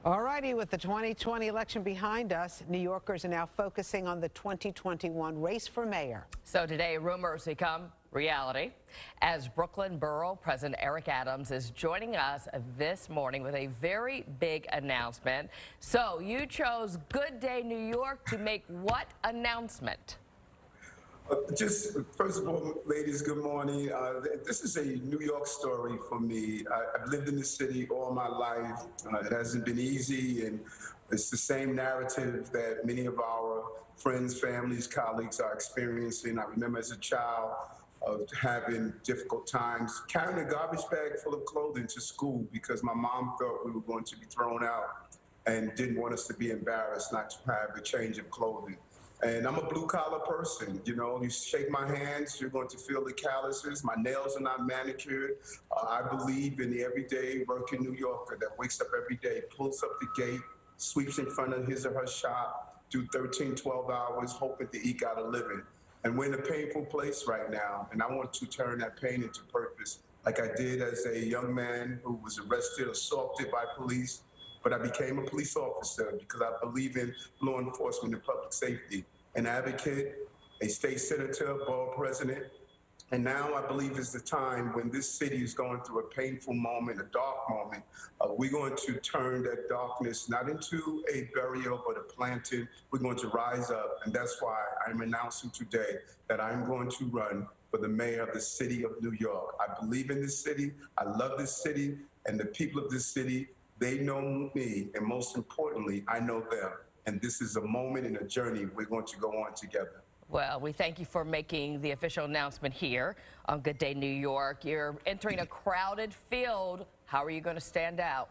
All righty, with the 2020 election behind us, New Yorkers are now focusing on the 2021 race for mayor. So today, rumors become reality as Brooklyn Borough President Eric Adams is joining us this morning with a very big announcement. So you chose Good Day New York to make what announcement? Just first of all, ladies, good morning. This is a New York story for me. I've lived in this city all my life. It hasn't been easy, and it's the same narrative that many of our friends, families, colleagues are experiencing. I remember as a child having difficult times carrying a garbage bag full of clothing to school because my mom thought we were going to be thrown out and didn't want us to be embarrassed not to have a change of clothing. And I'm a blue-collar person. You know, you shake my hands, you're going to feel the calluses. My nails are not manicured. I believe in the everyday working New Yorker that wakes up every day, pulls up the gate, sweeps in front of his or her shop, do 13, 12 hours, hoping to eke out a living. And we're in a painful place right now, and I want to turn that pain into purpose, like I did as a young man who was arrested, assaulted by police. But I became a police officer because I believe in law enforcement and public safety. An advocate, a state senator, borough president, and now I believe is the time when this city is going through a painful moment, a dark moment. We're going to turn that darkness not into a burial, but a planting. We're going to rise up, and that's why I'm announcing today that I'm going to run for the mayor of the city of New York. I believe in this city. I love this city, and the people of this city. They know me, and most importantly, I know them. And this is a moment in a journey we're going to go on together. Well, we thank you for making the official announcement here on Good Day New York. You're entering a crowded field. How are you going to stand out?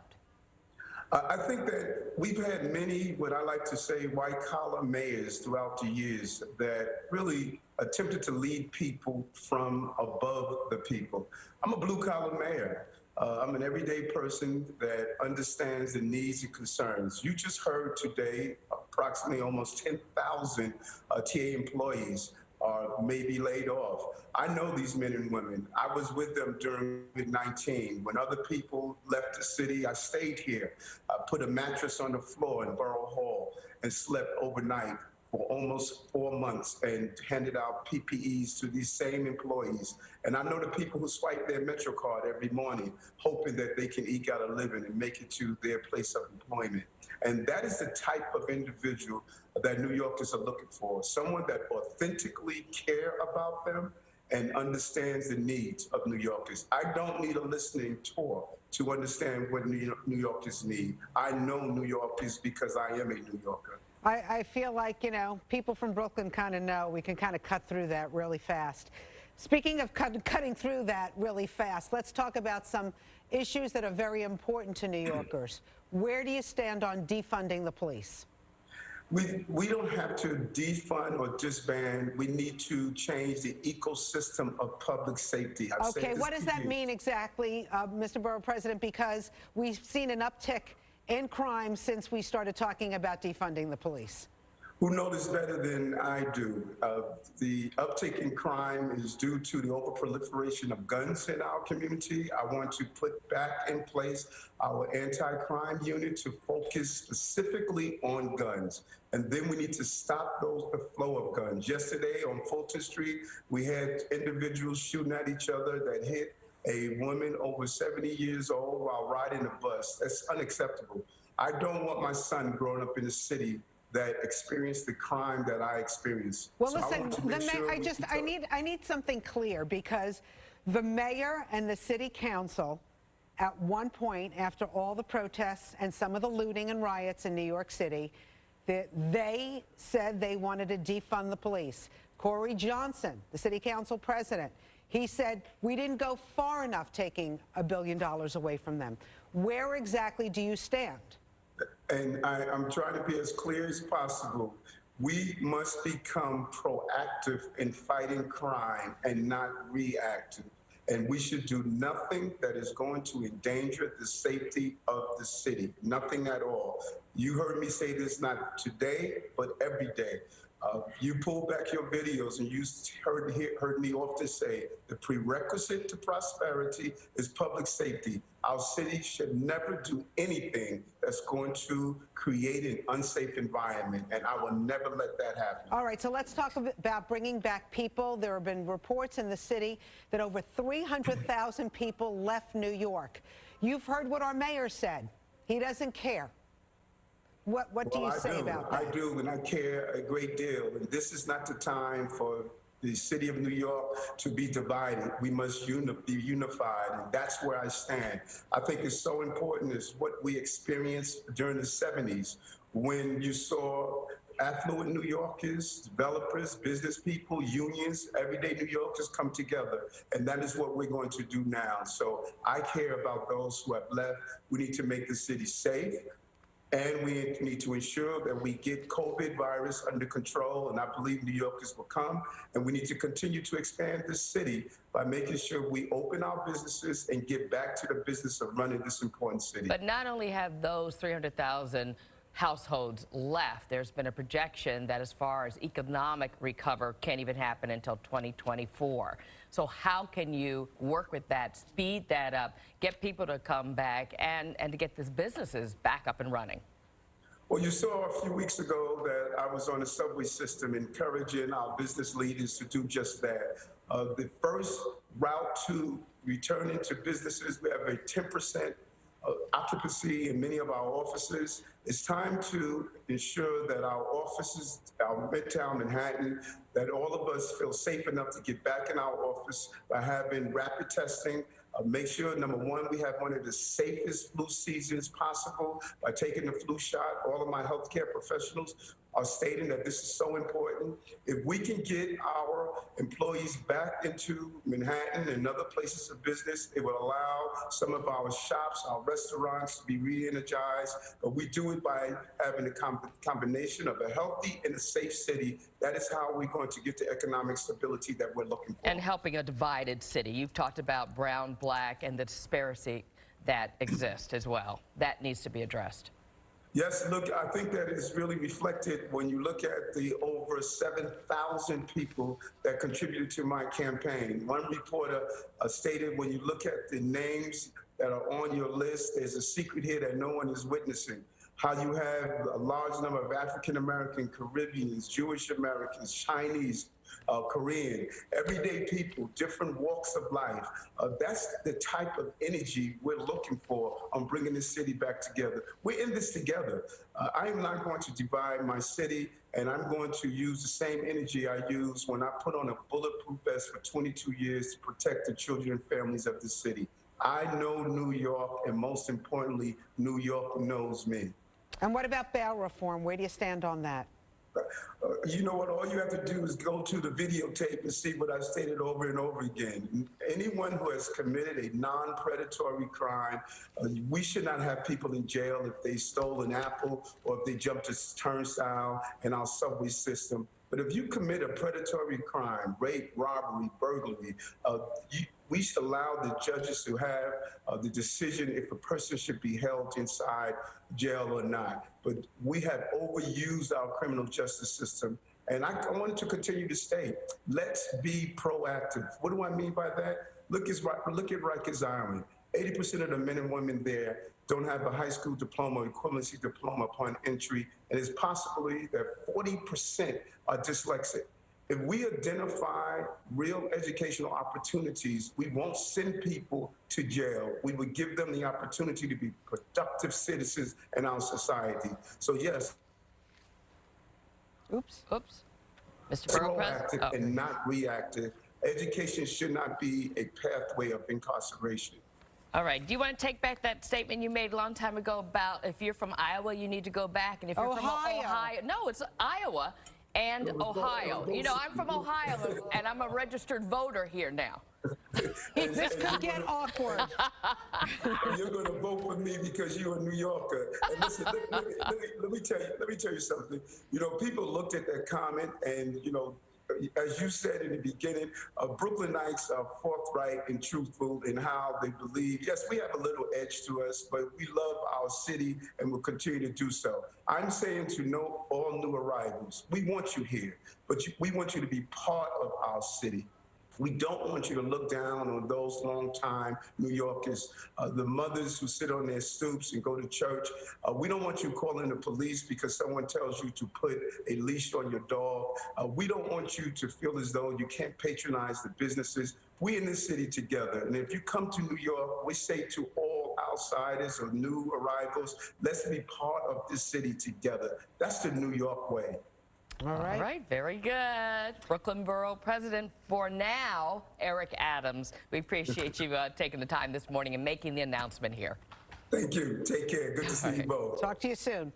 I think that we've had many, what I like to say, white-collar mayors throughout the years that really attempted to lead people from above the people. I'm a blue-collar mayor. I'm an everyday person that understands the needs and concerns. You just heard today approximately almost 10,000 TA employees are maybe laid off. I know these men and women. I was with them during COVID-19. When other people left the city, I stayed here. I put a mattress on the floor in Borough Hall and slept overnight for almost 4 months and handed out PPEs to these same employees. And I know the people who swipe their Metro card every morning, hoping that they can eke out a living and make it to their place of employment. And that is the type of individual that New Yorkers are looking for, someone that authentically care about them and understands the needs of New Yorkers. I don't need a listening tour to understand what New Yorkers need. I know New Yorkers because I am a New Yorker. I feel like, you know, people from Brooklyn kind of know we can kind of cut through that really fast. Speaking of cutting through that really fast, let's talk about some issues that are very important to New Yorkers. Where do you stand on defunding the police? We don't have to defund or disband. We need to change the ecosystem of public safety. Okay, what does that mean exactly, Mr. Borough President? Because we've seen an uptick in crime since we started talking about defunding the police. Who know this better than I do? The uptick in crime is due to the overproliferation of guns in our community. I want to put back in place our anti-crime unit to focus specifically on guns. And then we need to stop the flow of guns. Yesterday on Fulton Street, we had individuals shooting at each other that hit a woman over 70 years old while riding a bus. That's unacceptable. I don't want my son growing up in a city that experienced the crime that I experienced. Well, listen, I need something clear, because the mayor and the city council at one point, after all the protests and some of the looting and riots in New York City, they said they wanted to defund the police. Corey Johnson, the city council president, he said, we didn't go far enough taking $1 billion away from them. Where exactly do you stand? And I'm trying to be as clear as possible. We must become proactive in fighting crime and not reactive. And we should do nothing that is going to endanger the safety of the city, nothing at all. You heard me say this not today, but every day. You pull back your videos and you heard me often say the prerequisite to prosperity is public safety. Our city should never do anything that's going to create an unsafe environment, and I will never let that happen. All right, so let's talk about bringing back people. There have been reports in the city that over 300,000 people left New York. You've heard what our mayor said. He doesn't care. What do you say about that? I do, and I care a great deal. And this is not the time for the city of New York to be divided. We must be unified, and that's where I stand. I think it's so important is what we experienced during the 70s when you saw affluent New Yorkers, developers, business people, unions, everyday New Yorkers come together. And that is what we're going to do now. So I care about those who have left. We need to make the city safe. And we need to ensure that we get COVID virus under control, and I believe New Yorkers will come. And we need to continue to expand this city by making sure we open our businesses and get back to the business of running this important city. But not only have those 300,000 households left, there's been a projection that as far as economic recovery can't even happen until 2024. So how can you work with that, speed that up, get people to come back and to get these businesses back up and running? Well, you saw a few weeks ago that I was on the subway system encouraging our business leaders to do just that. The first route to returning to businesses, we have a 10% occupancy in many of our offices. It's time to ensure that our offices, our Midtown Manhattan, that all of us feel safe enough to get back in our office by having rapid testing. Make sure, number one, we have one of the safest flu seasons possible by taking the flu shot. All of my healthcare professionals are stating that this is so important. If we can get our employees back into Manhattan and other places of business, it will allow some of our shops, our restaurants to be re-energized. But we do it by having a combination of a healthy and a safe city. That is how we're going to get the economic stability that we're looking for. And helping a divided city. You've talked about brown, black, and the disparity that exists as well. That needs to be addressed. Yes, look, I think that is really reflected when you look at the over 7,000 people that contributed to my campaign. One reporter stated when you look at the names that are on your list, there's a secret here that no one is witnessing. How you have a large number of African American, Caribbeans, Jewish Americans, Chinese, Korean, everyday people, different walks of life. That's the type of energy we're looking for on bringing this city back together. We're in this together. I am not going to divide my city, and I'm going to use the same energy I used when I put on a bulletproof vest for 22 years to protect the children and families of the city. I know New York, and most importantly, New York knows me. And what about bail reform? Where do you stand on that? You know what? All you have to do is go to the videotape and see what I've stated over and over again. Anyone who has committed a non-predatory crime, we should not have people in jail if they stole an apple or if they jumped a turnstile in our subway system. But if you commit a predatory crime, rape, robbery, burglary, we should allow the judges to have the decision if a person should be held inside jail or not. But we have overused our criminal justice system. And I wanted to continue to state, let's be proactive. What do I mean by that? Look at Rikers Island. 80% of the men and women there don't have a high school diploma or equivalency diploma upon entry, and it's possibly that 40% are dyslexic. If we identify real educational opportunities, we won't send people to jail. We would give them the opportunity to be productive citizens in our society. So yes. Oops. Mr. Borough President. Proactive and not reactive. Education should not be a pathway of incarceration. All right. Do you want to take back that statement you made a long time ago about if you're from Iowa, you need to go back, and if you're from Ohio, no, it's Iowa and Ohio. You know, I'm from Ohio, and I'm a registered voter here now. This could get awkward. You're going to vote for me because you're a New Yorker. And listen, let me tell you something. You know, people looked at that comment, and you know, as you said in the beginning, Brooklynites are forthright and truthful in how they believe. Yes, we have a little edge to us, but we love our city and will continue to do so. I'm saying to all new arrivals, we want you here, but we want you to be part of our city. We don't want you to look down on those longtime New Yorkers, the mothers who sit on their stoops and go to church. We don't want you calling the police because someone tells you to put a leash on your dog. We don't want you to feel as though you can't patronize the businesses. We in this city together. And if you come to New York, we say to all outsiders or new arrivals, let's be part of this city together. That's the New York way. All right, very good. Brooklyn Borough President for now, Eric Adams. We appreciate you taking the time this morning and making the announcement here. Thank you. Take care. Good to see you both. Talk to you soon.